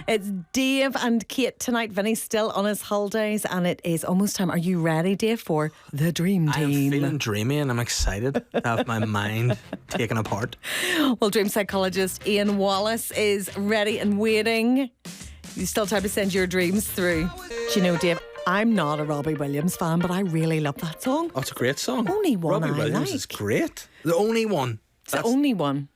It's Dave and Kate tonight. Vinny's still on his holidays and it is almost time. Are you ready, Dave, for the Dream Team? I'm feeling dreamy and I'm excited to have my mind taken apart. Well, dream psychologist Ian Wallace is ready and waiting. You still time to send your dreams through. Do you know, Dave, I'm not a Robbie Williams fan, but I really love that song. Oh, it's a great song. Only one Robbie I Williams like. is great. The only one. It's the only one.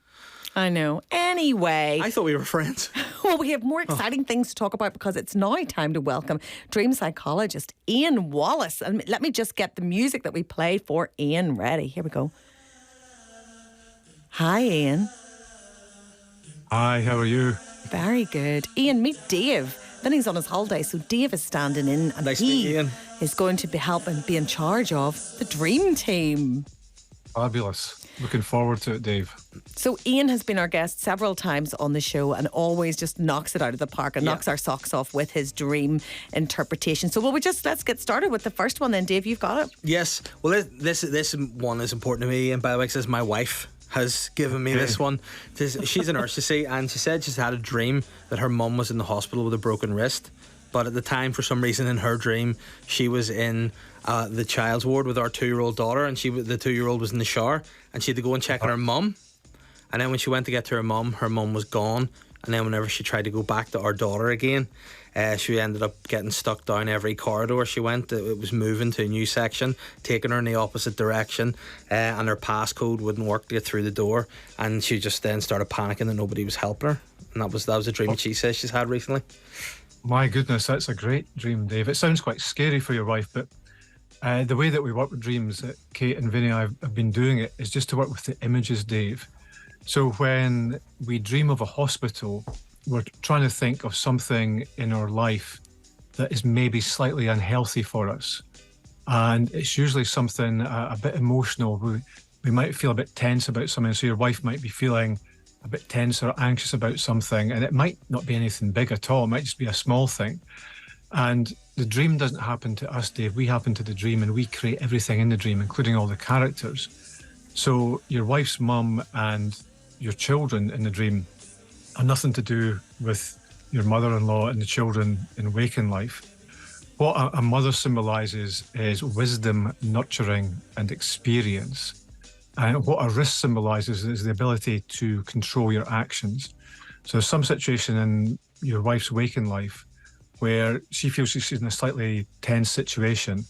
I know. Anyway. I thought we were friends. Well, we have more exciting things to talk about because it's now time to welcome dream psychologist Ian Wallace. And let me just get the music that we played for Ian ready. Here we go. Hi, Ian. Hi, how are you? Very good. Ian, meet Dave. Then he's on his holiday, so Dave is standing in and Nice to meet you, Ian. is going to be helping be in charge of the Dream Team. Fabulous. Looking forward to it, Dave. So Ian has been our guest several times on the show and always just knocks it out of the park and knocks our socks off with his dream interpretation. So let's get started with the first one then, Dave. You've got it. Yes. Well, this one is important to me, and by the way, it says my wife has given me this one. She's a nurse, you see, and she said she's had a dream that her mum was in the hospital with a broken wrist. But at the time, for some reason, in her dream, she was in the child's ward with our 2-year-old daughter, and the 2-year-old was in the shower, and she had to go and check on her mum. And then when she went to get to her mum was gone. And then whenever she tried to go back to our daughter again, she ended up getting stuck down every corridor she went. It was moving to a new section, taking her in the opposite direction, and her passcode wouldn't work to get through the door. And she just then started panicking that nobody was helping her. And that was a dream that she says she's had recently. My goodness, that's a great dream, Dave. It sounds quite scary for your wife, but the way that we work with dreams, that Kate and Vinny have been doing it, is just to work with the images, Dave. So when we dream of a hospital, we're trying to think of something in our life that is maybe slightly unhealthy for us. And it's usually something a bit emotional. We might feel a bit tense about something. So your wife might be feeling a bit tense or anxious about something, and it might not be anything big at all. It might just be a small thing. And the dream doesn't happen to us, Dave. We happen to the dream, and we create everything in the dream, including all the characters. So your wife's mum and your children in the dream are nothing to do with your mother-in-law and the children in waking life. What a mother symbolises is wisdom, nurturing, and experience. And what a wrist symbolises is the ability to control your actions. So there's some situation in your wife's waking life where she feels she's in a slightly tense situation,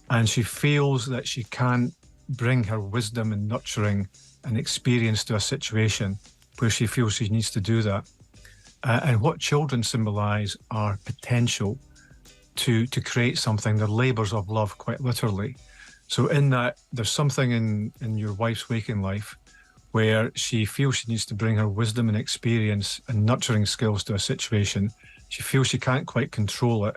and she feels that she can't bring her wisdom and nurturing and experience to a situation where she feels she needs to do that. And what children symbolise are potential to create something. They're labours of love, quite literally. So in that, there's something in your wife's waking life where she feels she needs to bring her wisdom and experience and nurturing skills to a situation. She feels she can't quite control it.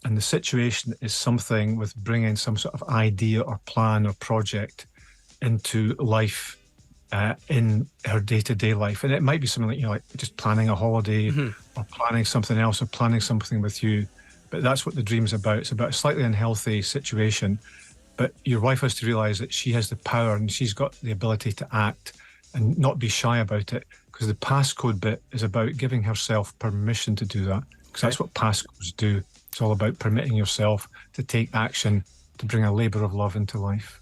And the situation is something with bringing some sort of idea or plan or project into life in her day-to-day life. And it might be something like, like just planning a holiday or planning something else or planning something with you. But that's what the dream's about. It's about a slightly unhealthy situation. But your wife has to realise that she has the power and she's got the ability to act and not be shy about it, because the passcode bit is about giving herself permission to do that, because that's what passcodes do. It's all about permitting yourself to take action to bring a labour of love into life.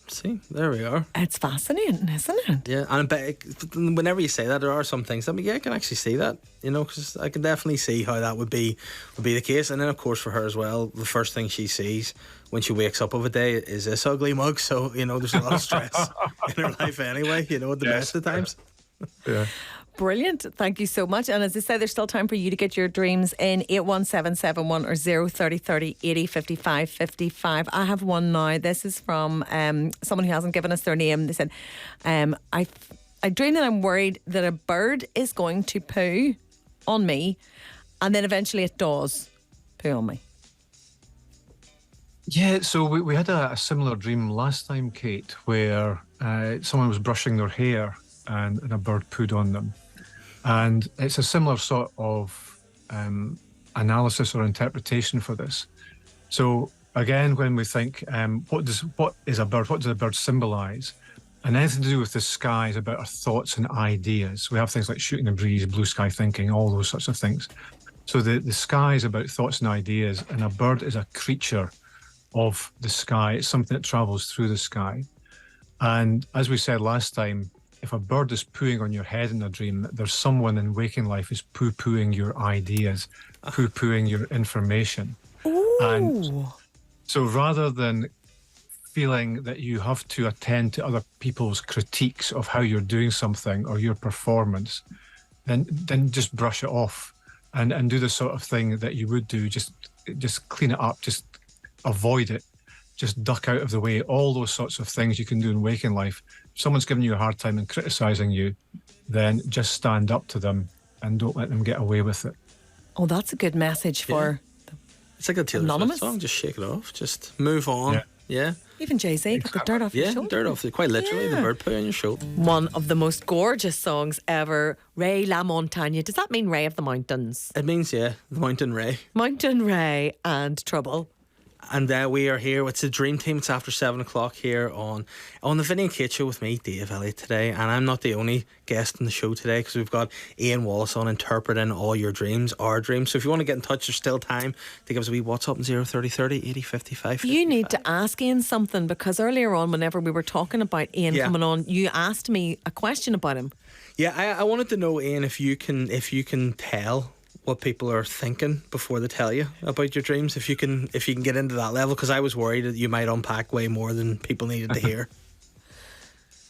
See, there we are. It's fascinating, isn't it? Yeah, and whenever you say that, there are some things that I can actually see that, because I can definitely see how that would be the case. And then, of course, for her as well, the first thing she sees when she wakes up of a day is this ugly mug. So, there's a lot of stress in her life anyway, at the best of times. Yeah. Brilliant. Thank you so much. And as I say, there's still time for you to get your dreams in 81771 or 03030 80 55 55. I have one now. This is from someone who hasn't given us their name. They said, I dream that I'm worried that a bird is going to poo on me, and then eventually it does poo on me. Yeah, so we had a similar dream last time, Kate, where someone was brushing their hair and a bird pooed on them. And it's a similar sort of analysis or interpretation for this. So again, when we think, what is a bird? What does a bird symbolise? And anything to do with the sky is about our thoughts and ideas. We have things like shooting the breeze, blue sky thinking, all those sorts of things. So the sky is about thoughts and ideas, and a bird is a creature of the sky. It's something that travels through the sky. And as we said last time, if a bird is pooing on your head in a dream, there's someone in waking life is poo-pooing your ideas, poo-pooing your information. Ooh. And so rather than feeling that you have to attend to other people's critiques of how you're doing something or your performance, then just brush it off and do the sort of thing that you would do. Just clean it up, just avoid it, just duck out of the way. All those sorts of things you can do in waking life. If someone's giving you a hard time and criticizing you, then just stand up to them and don't let them get away with it. Oh, that's a good message for It's like a Taylor Anonymous? Swift song. Just shake it off. Just move on. Yeah. even Jay-Z. Get the dirt off your Yeah, shoulder. dirt off. Quite literally, the bird poo on your shoulder. One of the most gorgeous songs ever, Ray La Montagne. Does that mean Ray of the Mountains? It means, the Mountain Ray. Mountain Ray and Trouble. And we are here. It's the Dream Team. It's after 7 o'clock here on the Vinny and Kate show with me, Dave Elliott, today. And I'm not the only guest in the show today because we've got Ian Wallace on interpreting all your dreams, our dreams. So if you want to get in touch, there's still time to give us a wee WhatsApp on 03030 80 55. You need to ask Ian something because earlier on, whenever we were talking about Ian coming on, you asked me a question about him. Yeah, I wanted to know, Ian, if you can tell what people are thinking before they tell you about your dreams, if you can get into that level, because I was worried that you might unpack way more than people needed to hear.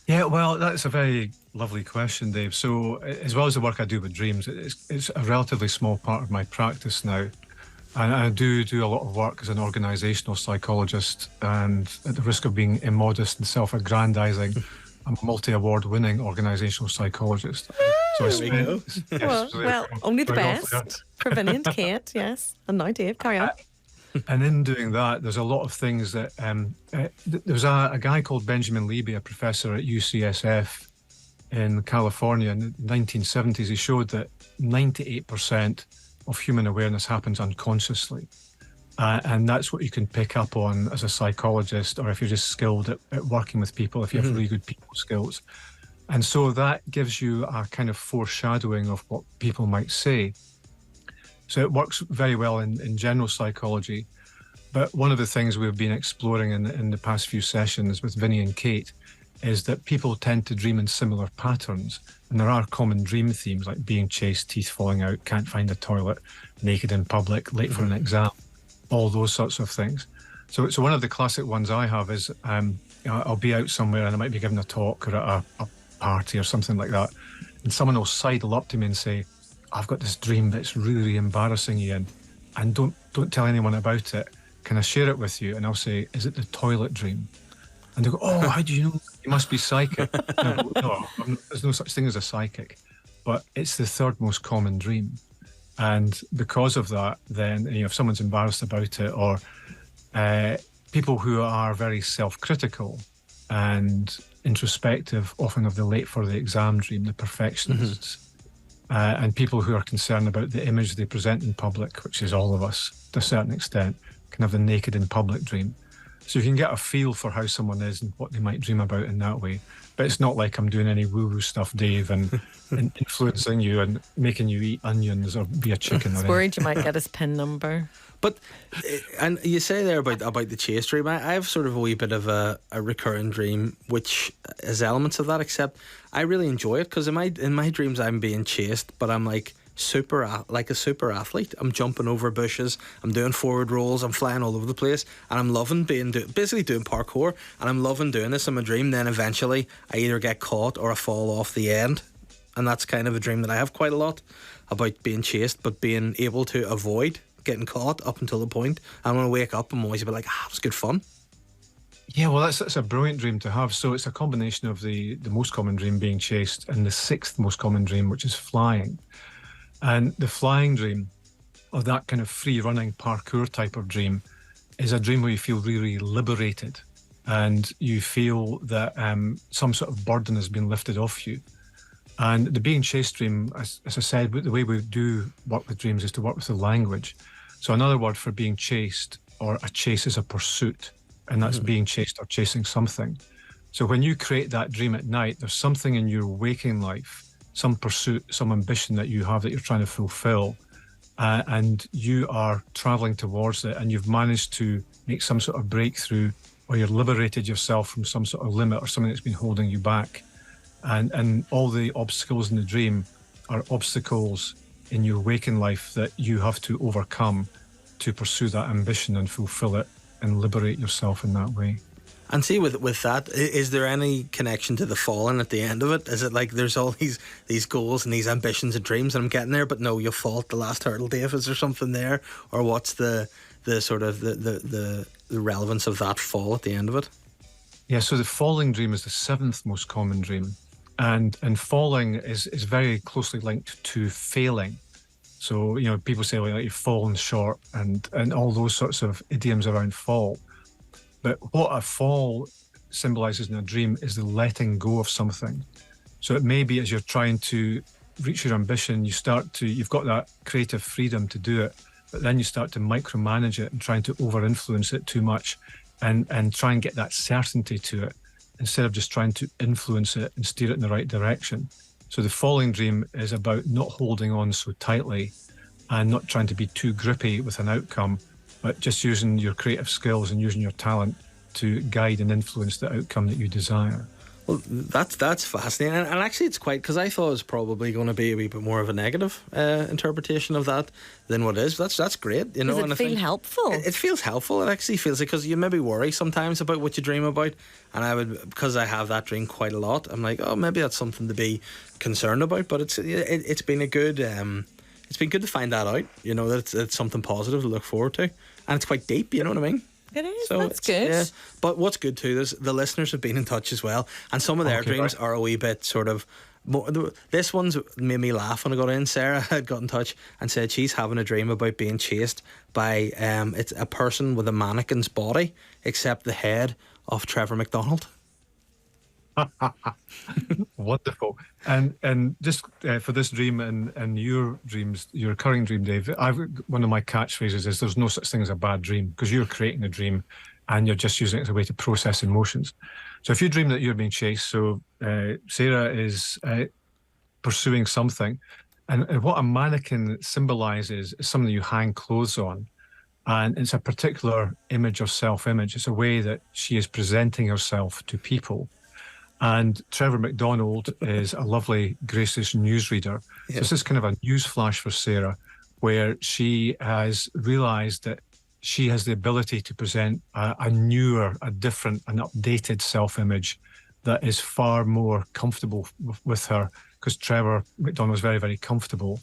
Yeah, well, that's a very lovely question, Dave. So, as well as the work I do with dreams, it's a relatively small part of my practice now. And I do a lot of work as an organisational psychologist, and at the risk of being immodest and self-aggrandising, I'm a multi-award winning organisational psychologist. So I spent, Well, only the best. For Vinny and Kate, yes. And now Dave, carry on. And in doing that, there's a lot of things that there's a guy called Benjamin Levy, a professor at UCSF in California in the 1970s. He showed that 98% of human awareness happens unconsciously. And that's what you can pick up on as a psychologist, or if you're just skilled at working with people, if you have really good people skills. And so that gives you a kind of foreshadowing of what people might say. So it works very well in general psychology. But one of the things we've been exploring in the past few sessions with Vinny and Kate is that people tend to dream in similar patterns. And there are common dream themes like being chased, teeth falling out, can't find a toilet, naked in public, late for an exam, all those sorts of things. So one of the classic ones I have is I'll be out somewhere and I might be giving a talk or at a party or something like that, and someone will sidle up to me and say, I've got this dream that's really embarrassing, Ian, and don't tell anyone about it. Can I share it with you? And I'll say, is it the toilet dream? And they go, oh, how do you know? You must be psychic. I go, no, there's no such thing as a psychic, but it's the third most common dream. And because of that, then if someone's embarrassed about it, or people who are very self-critical and introspective often have the late for the exam dream, the perfectionists, and people who are concerned about the image they present in public, which is all of us to a certain extent, can have the naked in public dream. So you can get a feel for how someone is and what they might dream about in that way. But it's not like I'm doing any woo-woo stuff, Dave, and influencing you and making you eat onions or be a chicken. I was worried you might get his PIN number. But, and you say there about the chase dream, I have sort of a wee bit of a recurring dream, which is elements of that, except I really enjoy it because in my dreams I'm being chased, but I'm like a super athlete. I'm jumping over bushes, I'm doing forward rolls, I'm flying all over the place, and I'm loving basically doing parkour, and I'm loving doing this in my dream. Then eventually I either get caught or I fall off the end, and that's kind of a dream that I have quite a lot, about being chased but being able to avoid getting caught up until the point. And when I wake up, I'm always a bit like, it was good fun. Yeah, well, that's a brilliant dream to have. So it's a combination of the most common dream being chased and the sixth most common dream, which is flying. And the flying dream, or that kind of free running parkour type of dream, is a dream where you feel really liberated and you feel that some sort of burden has been lifted off you. And the being chased dream, as I said, the way we do work with dreams is to work with the language. So another word for being chased, or a chase, is a pursuit, and that's being chased or chasing something. So when you create that dream at night, there's something in your waking life, some pursuit, some ambition that you have that you're trying to fulfill, and you are traveling towards it, and you've managed to make some sort of breakthrough, or you've liberated yourself from some sort of limit or something that's been holding you back. And all the obstacles in the dream are obstacles in your waking life that you have to overcome to pursue that ambition and fulfill it and liberate yourself in that way. And see, with that, is there any connection to the falling at the end of it? Is it like there's all these goals and these ambitions and dreams, and I'm getting there, but no, you fall at the last hurdle, Dave? Is there something there, or what's the sort of the relevance of that fall at the end of it? Yeah, so the falling dream is the seventh most common dream, and falling is very closely linked to failing. So people say like you've fallen short and all those sorts of idioms around fall. But what a fall symbolizes in a dream is the letting go of something. So it may be as you're trying to reach your ambition, you've got that creative freedom to do it, but then you start to micromanage it and trying to over-influence it too much and try and get that certainty to it instead of just trying to influence it and steer it in the right direction. So the falling dream is about not holding on so tightly and not trying to be too grippy with an outcome, but just using your creative skills and using your talent to guide and influence the outcome that you desire. Well, that's fascinating, and actually it's quite, because I thought it was probably going to be a wee bit more of a negative interpretation of that than what it is. That's great, Does it feel helpful? It feels helpful. It actually feels it, because you maybe worry sometimes about what you dream about, and because I have that dream quite a lot, I'm like, oh, maybe that's something to be concerned about. But it's been a good. It's been good to find that out, that it's something positive to look forward to. And it's quite deep, you know what I mean? It is, so that's good. Yeah. But what's good too is the listeners have been in touch as well. And some of their dreams are a wee bit sort of more, this one's made me laugh when I got in. Sarah had got in touch and said she's having a dream about being chased by it's a person with a mannequin's body except the head of Trevor McDonald. Wonderful. And just for this dream and your dreams, your recurring dream, Dave, one of my catchphrases is there's no such thing as a bad dream, because you're creating a dream and you're just using it as a way to process emotions. So if you dream that you're being chased, so Sarah is pursuing something, and what a mannequin symbolizes is something you hang clothes on. And it's a particular image or self-image. It's a way that she is presenting herself to people. And Trevor McDonald is a lovely, gracious newsreader. Yeah. So this is kind of a news flash for Sarah, where she has realised that she has the ability to present a newer, a different, an updated self-image that is far more comfortable with her, because Trevor McDonald is very, very comfortable.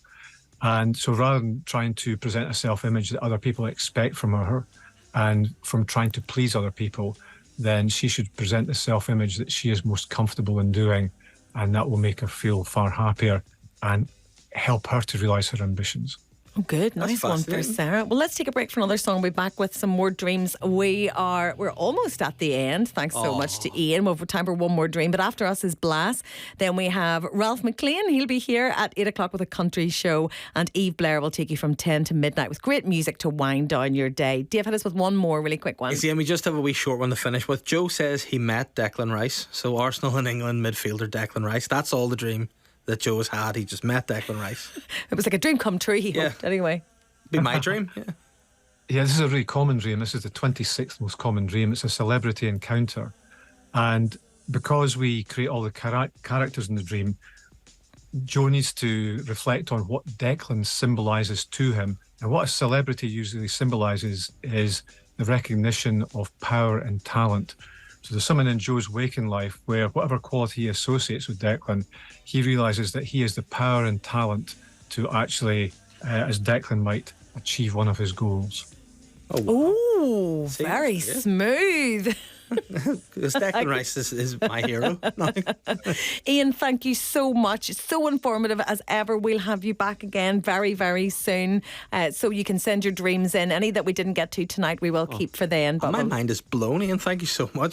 And so rather than trying to present a self-image that other people expect from her and from trying to please other people, then she should present the self-image that she is most comfortable in doing, and that will make her feel far happier and help her to realise her ambitions. Oh, good. Nice one for Sarah. Well, let's take a break for another song. We'll be back with some more dreams. We're almost at the end. Thanks so much to Ian. We'll have time for one more dream. But after us is Blas. Then we have Ralph McLean. He'll be here at 8 o'clock with a country show. And Eve Blair will take you from 10 to midnight with great music to wind down your day. Dave, hit us with one more really quick one. See, and we just have a wee short one to finish with. Joe says he met Declan Rice. So Arsenal and England midfielder Declan Rice. That's all the dream that Joe has had. He just met Declan Rice. It was like a dream come true, he hoped, anyway. Be my dream. Yeah, this is a really common dream. This is the 26th most common dream. It's a celebrity encounter. And because we create all the characters in the dream, Joe needs to reflect on what Declan symbolises to him. And what a celebrity usually symbolises is the recognition of power and talent. So there's something in Joe's waking life where whatever quality he associates with Declan, he realises that he has the power and talent to actually, as Declan might, achieve one of his goals. Oh, wow. Ooh, very smooth. Because Declan Rice is my hero now. Ian, thank you so much. It's so informative as ever. We'll have you back again very, very soon. So you can send your dreams in. Any that we didn't get to tonight, we will keep for then. But my mind is blown, Ian. Thank you so much.